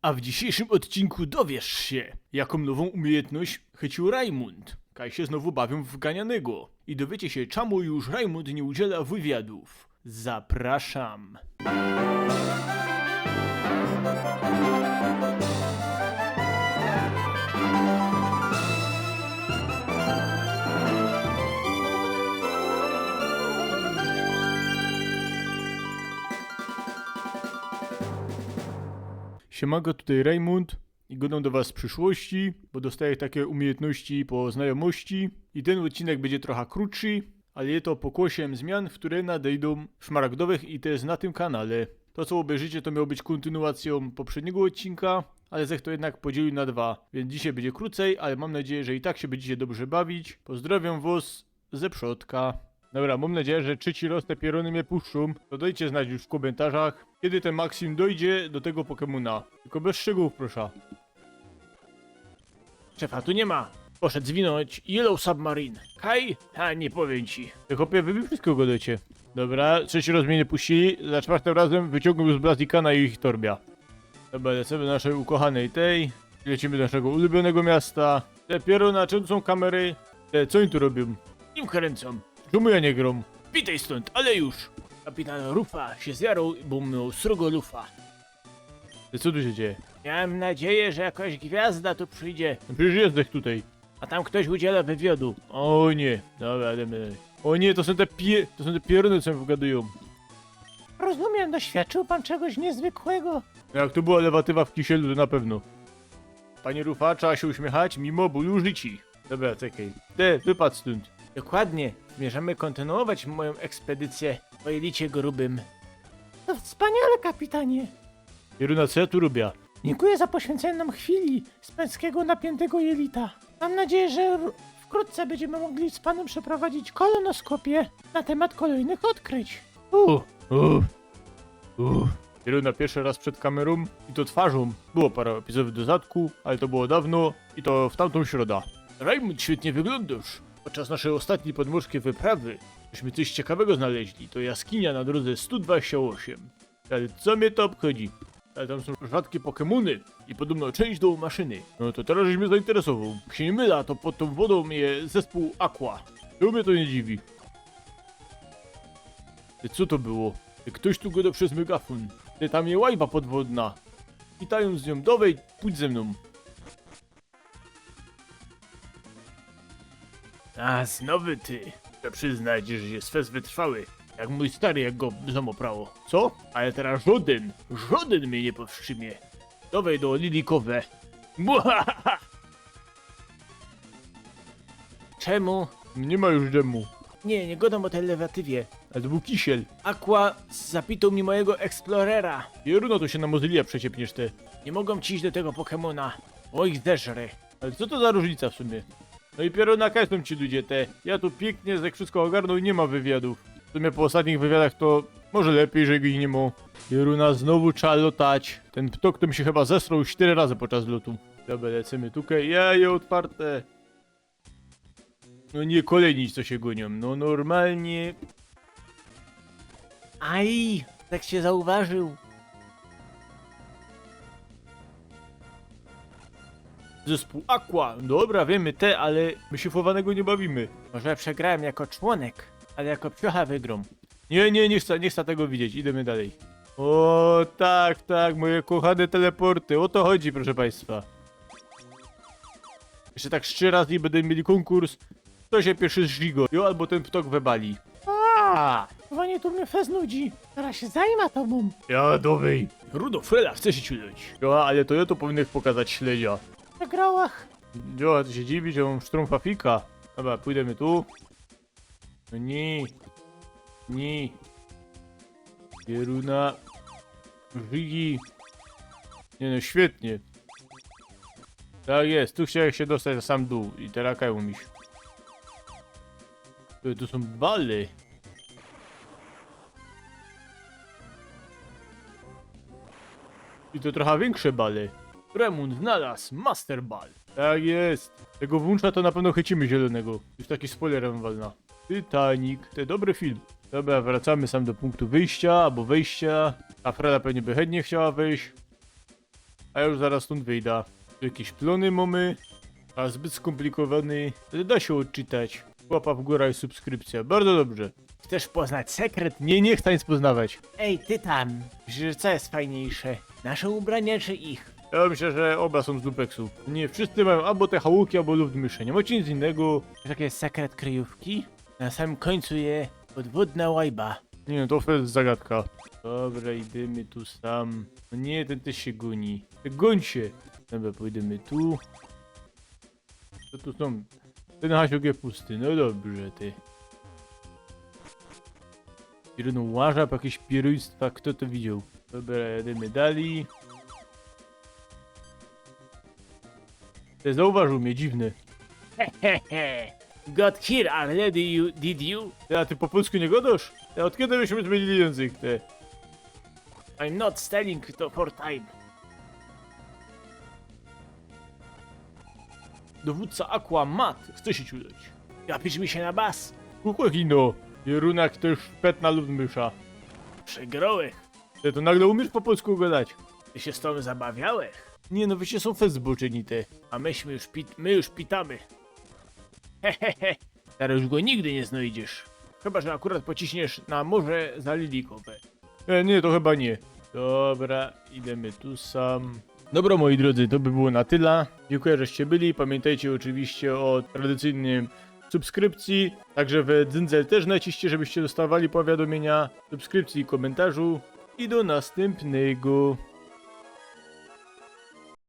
A w dzisiejszym odcinku dowiesz się, jaką nową umiejętność chycił Rajmund. Kaj się znowu bawią w ganianego. I dowiecie się, czemu już Rajmund nie udziela wywiadów. Zapraszam. Siemaga, tutaj Rajmund i gadam do was z przyszłości, bo dostaję takie umiejętności po znajomości i ten odcinek będzie trochę krótszy, ale jest to pokłosiem zmian, które nadejdą w szmaragdowych i też na tym kanale. To co obejrzycie to miało być kontynuacją poprzedniego odcinka, ale Zech to jednak podzielił na dwa, więc dzisiaj będzie krócej, ale mam nadzieję, że i tak się będziecie dobrze bawić. Pozdrawiam was ze przodka. Dobra, mam nadzieję, że trzeci raz te pierony mnie puszczą. To dajcie znać już w komentarzach, kiedy ten Maxim dojdzie do tego Pokemona. Tylko bez szczegółów, proszę. Szefa tu nie ma. Poszedł zwinąć Yellow Submarine. Kaj? A nie powiem ci. Ty chłopie, wy mi wszystko godajcie. Dobra, trzeci raz mnie nie puścili. Za czwartym razem wyciągnął już Blazikana i ich torbia. Dobra, lecimy do naszej ukochanej tej. Lecimy do naszego ulubionego miasta. Te pierona, czym są kamery? Te, co oni tu robią? Im kręcą. Czemu ja nie grom? Witaj stąd, ale już! Kapitan Rufa się zjarał, bo miał srogo lufa. Co tu się dzieje? Miałem nadzieję, że jakaś gwiazda tu przyjdzie. No przecież jesteś tutaj. A tam ktoś udziela wywiadu. O nie, dobra, damy. O nie, to są te pierony, co mi wygadują. Rozumiem, doświadczył pan czegoś niezwykłego. Jak tu była lewatywa w kisielu, to na pewno. Panie Rufa, trzeba się uśmiechać mimo bólu życi. Dobra, czekaj. Wypadł stąd. Dokładnie. Zmierzamy kontynuować moją ekspedycję po jelicie grubym. To wspaniale, kapitanie. Pieruna, co ja tu robię? Dziękuję za poświęcenie nam chwili z pańskiego napiętego jelita. Mam nadzieję, że wkrótce będziemy mogli z panem przeprowadzić kolonoskopię na temat kolejnych odkryć. Pieruna pierwszy raz przed kamerą i to twarzą. Było parę epizodów do zadku, ale to było dawno i to w tamtą środę. Rajmund, świetnie wyglądasz. Podczas naszej ostatniej podmorskiej wyprawy myśmy coś ciekawego znaleźli. To jaskinia na drodze 128. Ale co mnie to obchodzi? Ale tam są rzadkie Pokemony i podobno część do maszyny. No to teraz żeś mnie zainteresował. Jak się nie mylę, to pod tą wodą mnie zespół Aqua. To mnie to nie dziwi. Ty, co to było? Ty, ktoś tu gada przez megafon. Ty, tam je łajba podwodna. Witając z nią, dowej, pójdź ze mną. A, znowu ty. Chcę przyznać, że jest fest wytrwały. Jak mój stary, jak go zamoprało. Co? Ale teraz żaden mnie nie powstrzymie. Dowej do Lilikowe. Muhahaha! Czemu? Nie ma już dżemu. Nie gadam o tej lewatywie. Ale to był kisiel. Aqua zapitał mi mojego Explorera. Pieruno, to się na mozylia przeciepniesz te. Nie mogą ci iść do tego Pokemona. Moich zeżre. Ale co to za różnica w sumie? No i pieruna, są ci ludzie te. Ja tu pięknie jak wszystko ogarnął i nie ma wywiadów. W sumie po ostatnich wywiadach to może lepiej, że ich nie ma. Pieruna, znowu trzeba lotać. Ten ptok to mi się chyba zesrał 4 razy podczas lotu. Dobra, lecimy tutaj. Jaje otwarte. No nie kolejni co się gonią. No normalnie. Aj, tak się zauważył. Zespół Aqua. Dobra, wiemy te, ale my się chowanego nie bawimy. Może przegrałem jako członek, ale jako piocha wygrą. Nie chcę tego widzieć. Idziemy dalej. O, tak, moje kochane teleporty. O to chodzi, proszę państwa. Jeszcze tak 3 razy i będę mieli konkurs. Kto się pierwszy zżigo? Jo, albo ten ptok webali. Wanie tu mnie fez nudzi. Teraz się zajmę tobą. Jadowej. Rudo, Frela, chce się ciuleć. Jo, ale to ja to powinien pokazać śledzia. Przegrałach. Jo, ty się dziwi, że mam sztrumfa fika. Dobra, pójdziemy tu. No nie. Pieruna. Żigi. Nie no, świetnie. Tak jest, tu chciałem się dostać na sam dół i teraz kaj umiś. Tu są bale. I to trochę większe bale. Remund znalazł Master Ball. Tak jest. Tego włącza to na pewno chycimy zielonego. Już taki spoilerem walna. Titanic. To dobry film. Dobra, wracamy sam do punktu wyjścia albo wejścia. A Frela pewnie by chętnie chciała wejść. A ja już zaraz stąd wyjdę. Tu jakieś plony mamy, a zbyt skomplikowany, ale da się odczytać. Łapa w górę i subskrypcja, bardzo dobrze. Chcesz poznać sekret? Nie chcę nic poznawać. Ej, ty tam. Myślisz, że co jest fajniejsze? Nasze ubrania czy ich? Ja myślę, że oba są z dupeksu. Nie, wszyscy mają albo te hałuki, albo luftmysze. Nie macie nic innego. Wiesz, jaki jest sekret kryjówki? Na samym końcu je podwodna łajba. Nie no, to jest zagadka. Dobra, idziemy tu sam. No nie, ten też się goni. Goń się! Dobra, pójdziemy tu. Co tu są? Ten hasiok jest pusty, no dobrze ty. Pierno łażab, jakieś pieruństwa, kto to widział? Dobra, jedziemy dalej. Te zauważył mnie, dziwne. Hehehe. Got here already, did you? A ty po polsku nie godasz? A od kiedy byśmy zmienili język, te? I'm not stealing to for time. Dowódca Aqua Mat chce się ciudać. Gapisz mi się na bas. Kuchino, Jerunak też pet na ludmysza. Przegrałeś. Ty to nagle umiesz po polsku gadać? Ty się z tą zabawiałeś. Nie no, wyście są fest zboczeni te. A my już pitamy. Hehehe. Teraz już go nigdy nie znajdziesz. Chyba, że akurat pociśniesz na morze zalilikowe. Nie, to chyba nie. Dobra, idziemy tu sam. Dobra, moi drodzy, to by było na tyle. Dziękuję, żeście byli. Pamiętajcie oczywiście o tradycyjnym subskrypcji. Także w Dzyndzel też naciście, żebyście dostawali powiadomienia, subskrypcji i komentarzu. I do następnego.